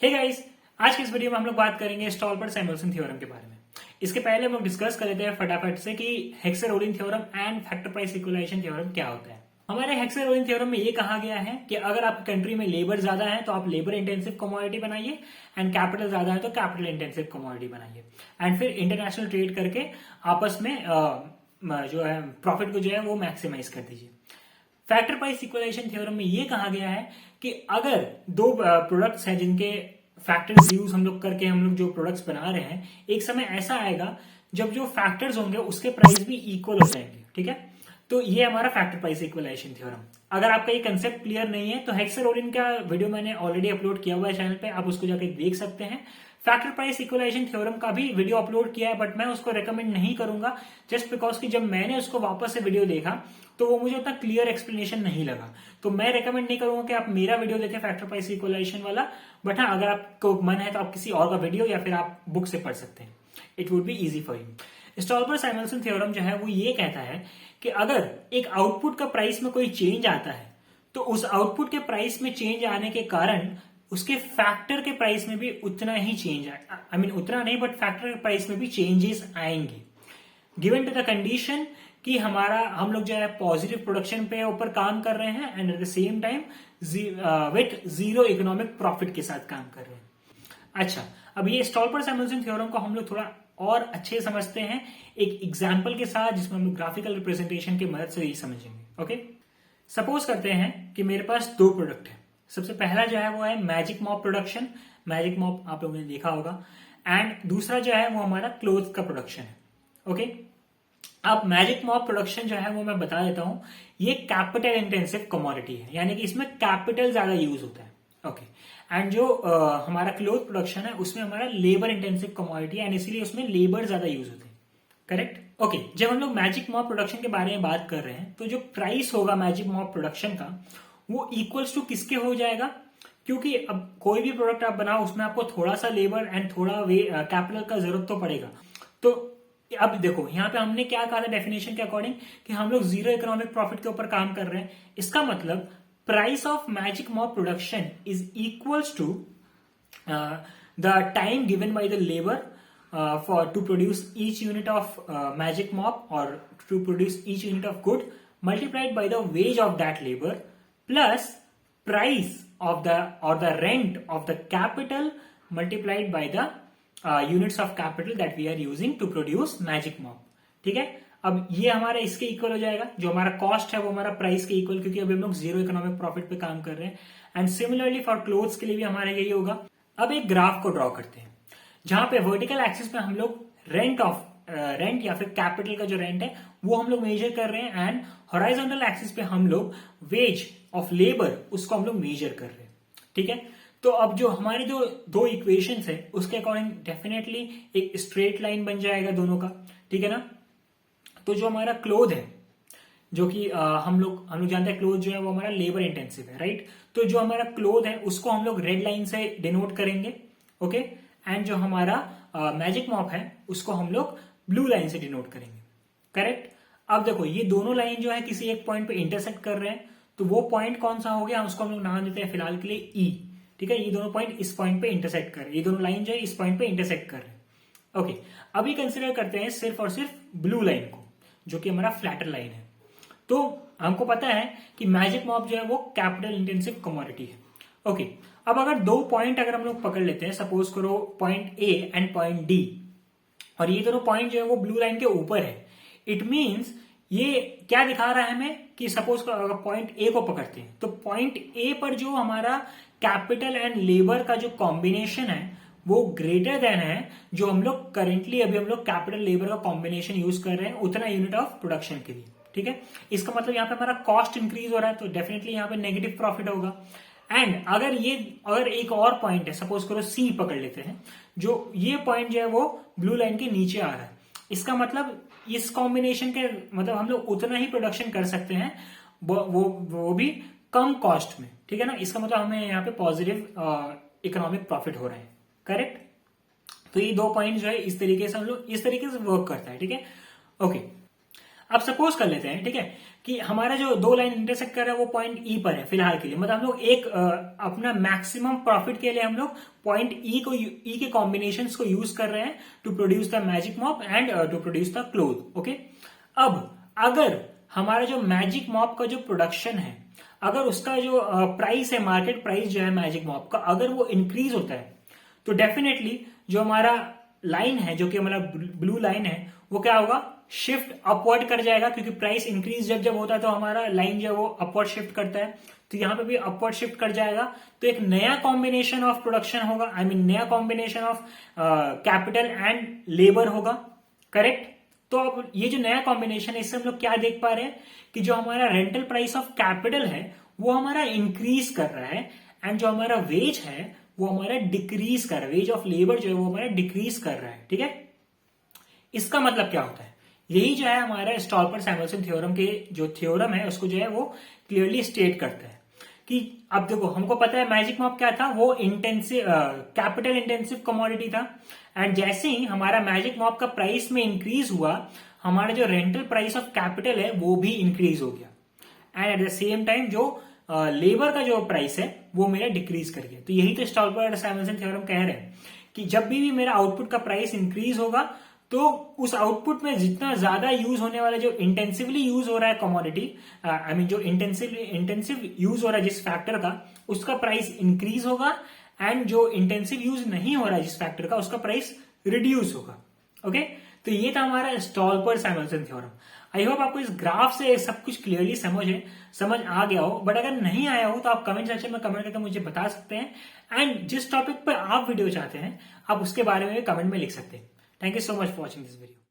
Hey guys, आज की इस वीडियो में हम लोग बात करेंगे स्टॉलबर्ट-सैमुअल्सन थ्योरम के बारे में। इसके पहले हम लोग डिस्कस कर लेते हैं फटाफट से कि Heckscher Ohlin theorem and factor price equalization theorem क्या होता है। हमारे हेक्सर-ओलिन थ्योरम में ये कहा गया है कि अगर आपकी कंट्री में लेबर ज्यादा है तो आप लेबर इंटेंसिव कमोडिटी बनाइए एंड कैपिटल ज्यादा है तो कैपिटल इंटेंसिव कमोडिटी बनाइए एंड फिर इंटरनेशनल ट्रेड करके आपस में जो है प्रॉफिट को जो है वो मैक्सिमाइज कर दीजिए। फैक्टर प्राइस इक्विलाइजेशन थ्योरम में ये कहा गया है कि अगर दो प्रोडक्ट्स हैं जिनके फैक्टर्स यूज हम लोग करके हम लोग जो प्रोडक्ट्स बना रहे हैं, एक समय ऐसा आएगा जब जो फैक्टर्स होंगे उसके प्राइस भी इक्वल हो जाएंगे। ठीक है, तो ये हमारा फैक्टर प्राइस इक्विलाइजेशन थ्योरम। अगर आपका ये कंसेप्ट क्लियर नहीं है तो हेक्सर-ओलिन का वीडियो मैंने ऑलरेडी अपलोड किया हुआ है चैनल पे, आप उसको जाके देख सकते हैं। फैक्टर प्राइस इक्विलाइजेशन थ्योरम का भी वीडियो अपलोड किया है बट मैं उसको रेकमेंड नहीं करूंगा जस्ट बिकॉज कि जब मैंने उसको वापस से वीडियो देखा तो वो मुझे उतना क्लियर एक्सप्लेनेशन नहीं लगा, तो मैं रेकमेंड नहीं करूंगा कि आप मेरा वीडियो देखें फैक्टर प्राइस इक्विलाइजेशन वाला। बट हाँ, अगर आपको मन है तो आप किसी और का वीडियो या फिर आप बुक से पढ़ सकते हैं, it would be easy for you. Stolper Samuelson theorem जो है वो ये कहता है कि अगर एक आउटपुट का प्राइस में कोई चेंज आता है तो उस आउटपुट के प्राइस में चेंज आने के कारण उसके फैक्टर के प्राइस में भी उतना ही चेंज आए, उतना नहीं बट फैक्टर के प्राइस में भी चेंजेस आएंगे गिवन टू द कंडीशन कि हम लोग जो है पॉजिटिव प्रोडक्शन पे ऊपर काम कर रहे हैं and at the same time with zero economic profit के साथ काम कर रहे हैं। अच्छा, अब ये स्टॉलबर्ट-सैमुअल्सन थ्योरम को हम लोग थोड़ा और अच्छे समझते हैं एक एग्जाम्पल के साथ जिसमें हम लोग ग्राफिकल रिप्रेजेंटेशन की मदद से यही समझेंगे। ओके, सपोज करते हैं कि मेरे पास दो प्रोडक्ट है। सबसे पहला जो है वो है magic mop production, magic mop आप लोगों ने देखा होगा, एंड दूसरा जो है वो हमारा क्लोथ का प्रोडक्शन है। ओके, अब मैजिक मॉप प्रोडक्शन जो है वो मैं बता देता हूं, ये कैपिटल इंटेंसिव कमोडिटी है, यानी कि इसमें कैपिटल ज्यादा यूज होता है। ओके, एंड जो हमारा क्लोथ प्रोडक्शन है उसमें हमारा लेबर इंटेंसिव कमोडिटी है एंड इसीलिए उसमें लेबर ज्यादा यूज होते हैं। करेक्ट। ओके, जब हम लोग मैजिक मॉप प्रोडक्शन के बारे में बात कर रहे हैं तो जो प्राइस होगा मैजिक मॉप प्रोडक्शन का वो इक्वल्स टू किसके हो जाएगा, क्योंकि अब कोई भी प्रोडक्ट आप बनाओ उसमें आपको थोड़ा सा लेबर एंड थोड़ा कैपिटल का जरूरत तो पड़ेगा। तो अब देखो यहाँ पे हमने क्या कहा था डेफिनेशन के अकॉर्डिंग कि हम लोग जीरो इकोनॉमिक प्रॉफिट के ऊपर काम कर रहे हैं। इसका मतलब price of magic mop production is equals to the time given by the labour for to produce each unit of magic mop or to produce each unit of good multiplied by the wage of that labor plus price of the rent of the capital multiplied by the units of capital that we are using to produce magic mop। ठीक है, अब ये हमारा इसके equal हो जाएगा, जो हमारा कॉस्ट है वो हमारा प्राइस के इक्वल, क्योंकि अभी हम लोग जीरो इकोनॉमिक प्रॉफिट पे काम कर रहे हैं। एंड सिमिलरली फॉर क्लोथ्स के लिए भी हमारा यही होगा। अब एक ग्राफ को ड्रॉ करते हैं जहां पे वर्टिकल एक्सिस पे हम लोग रेंट या फिर कैपिटल का जो रेंट है वो हम लोग मेजर कर रहे हैं एंड हॉराइजॉन्टल एक्सिस पे हम लोग वेज ऑफ लेबर उसको हम लोग मेजर कर रहे हैं। ठीक है, तो अब जो हमारी जो दो इक्वेशंस है उसके अकॉर्डिंग डेफिनेटली एक स्ट्रेट लाइन बन जाएगा दोनों का। ठीक है ना, तो जो हमारा क्लोथ है जो कि हम लोग जानते हैं क्लोथ जो है वो हमारा लेबर इंटेंसिव है, राइट। तो जो हमारा क्लोथ है उसको हम लोग रेड लाइन से डिनोट करेंगे। ओके, एंड जो हमारा मैजिक मॉप है उसको हम लोग ब्लू लाइन से डिनोट करेंगे। करेक्ट। अब देखो ये दोनों लाइन जो है किसी एक पॉइंट पे इंटरसेक्ट कर रहे हैं, तो वो पॉइंट कौन सा हो गया, उसको हम लोग नाम देते हैं फिलहाल के लिए ई। ठीक है, ये दोनों पॉइंट इस पॉइंट पे इंटरसेक्ट कर रहे हैं, ये दोनों लाइन जो है इस पॉइंट पे इंटरसेक्ट कर रहे हैं। ओके, अभी कंसिडर करते हैं सिर्फ और सिर्फ ब्लू लाइन को जो कि हमारा फ्लैटर लाइन है। तो हमको पता है कि मैजिक मॉप जो है वो कैपिटल इंटेंसिव कमोडिटी है। ओके, अब अगर दो पॉइंट अगर हम लोग पकड़ लेते हैं, सपोज करो point A and point D, और ये दोनों पॉइंट जो है वो ब्लू लाइन के ऊपर है, इट मींस ये क्या दिखा रहा है हमें कि सपोज अगर पॉइंट ए को पकड़ते हैं तो पॉइंट ए पर जो हमारा कैपिटल एंड लेबर का जो कॉम्बिनेशन है वो ग्रेटर देन है जो हम लोग करेंटली अभी हम लोग कैपिटल लेबर का कॉम्बिनेशन यूज कर रहे हैं उतना यूनिट ऑफ प्रोडक्शन के लिए। ठीक है, इसका मतलब यहाँ पे हमारा कॉस्ट इंक्रीज हो रहा है तो डेफिनेटली यहाँ पे नेगेटिव प्रॉफिट होगा। एंड अगर एक और पॉइंट है, सपोज करो सी पकड़ लेते हैं, जो ये पॉइंट जो है वो ब्लू लाइन के नीचे आ रहा है, इसका मतलब इस कॉम्बिनेशन के मतलब हम लोग उतना ही प्रोडक्शन कर सकते हैं वो भी कम कॉस्ट में। ठीक है ना, इसका मतलब हमें यहाँ पे पॉजिटिव इकोनॉमिक प्रॉफिट हो रहा है। करेक्ट, तो ये दो पॉइंट जो है इस तरीके से हम लोग इस तरीके से वर्क करता है। ठीक है, ओके, अब सपोज कर लेते हैं, ठीक है, कि हमारा जो दो लाइन इंटरसेक्ट कर रहा है वो पॉइंट ई पर है फिलहाल के लिए, मतलब हम लोग एक अपना मैक्सिमम प्रॉफिट के लिए हम लोग पॉइंट ई के कॉम्बिनेशन को यूज कर रहे हैं to produce the magic mop and to produce the cloth. Okay, अब अगर हमारा जो मैजिक मॉप का जो प्रोडक्शन है, अगर उसका जो प्राइस है, मार्केट प्राइस जो है मैजिक मॉप का, अगर वो इंक्रीज होता है तो डेफिनेटली जो हमारा लाइन है, जो कि हमारा ब्लू लाइन है, वो क्या होगा, शिफ्ट अपवर्ड कर जाएगा, क्योंकि प्राइस इंक्रीज जब जब होता है तो हमारा लाइन जो है वो अपवर्ड शिफ्ट करता है, तो यहां पे भी अपवर्ड शिफ्ट कर जाएगा। तो एक नया कॉम्बिनेशन ऑफ प्रोडक्शन होगा, आई मीन नया combination of capital and labour होगा, करेक्ट। तो अब ये जो नया कॉम्बिनेशन है, इससे हम लोग क्या देख पा रहे हैं कि जो हमारा रेंटल प्राइस ऑफ कैपिटल है वो हमारा इंक्रीज कर रहा है, एंड जो हमारा वेज है वो हमारा डिक्रीज कर रहा है, वेज ऑफ लेबर जो है वो हमारा डिक्रीज कर रहा है, ठीक है। इसका मतलब क्या होता है, यही जो है हमारा स्टॉल्पर सैमुअल्सन थ्योरम के जो थ्योरम है उसको जो है वो क्लियरली स्टेट करता है कि अब देखो, हमको पता है मैजिक मॉप क्या था, वो इंटेंसिव कैपिटल इंटेंसिव कमोडिटी था, एंड जैसे ही हमारा मैजिक मॉप का प्राइस में इंक्रीज हुआ, हमारा जो रेंटल प्राइस ऑफ कैपिटल है वो भी इंक्रीज हो गया, and at the same time जो लेबर का जो प्राइस है वो मेरा डिक्रीज कर गया। तो यही तो स्टॉल्पर सैमुअल्सन थ्योरम कह रहे हैं कि जब भी मेरा आउटपुट का प्राइस इंक्रीज होगा तो उस आउटपुट में जितना ज्यादा यूज होने वाला, जो इंटेंसिवली यूज हो रहा है कमोडिटी, आई मीन जो इंटेंसिव यूज हो रहा है जिस फैक्टर का, उसका प्राइस इंक्रीज होगा, एंड जो इंटेंसिव यूज नहीं हो रहा है जिस फैक्टर का, उसका प्राइस रिड्यूस होगा। ओके, तो ये था हमारा स्टॉल्पर सैमुअल्सन थ्योरम। आई होप आपको इस ग्राफ से सब कुछ क्लियरली समझ आ गया हो, बट अगर नहीं आया हो तो आप कमेंट सेक्शन में कमेंट करके मुझे बता सकते हैं, एंड जिस टॉपिक पर आप वीडियो चाहते हैं आप उसके बारे में कमेंट में लिख सकते हैं। Thank you so much for watching this video.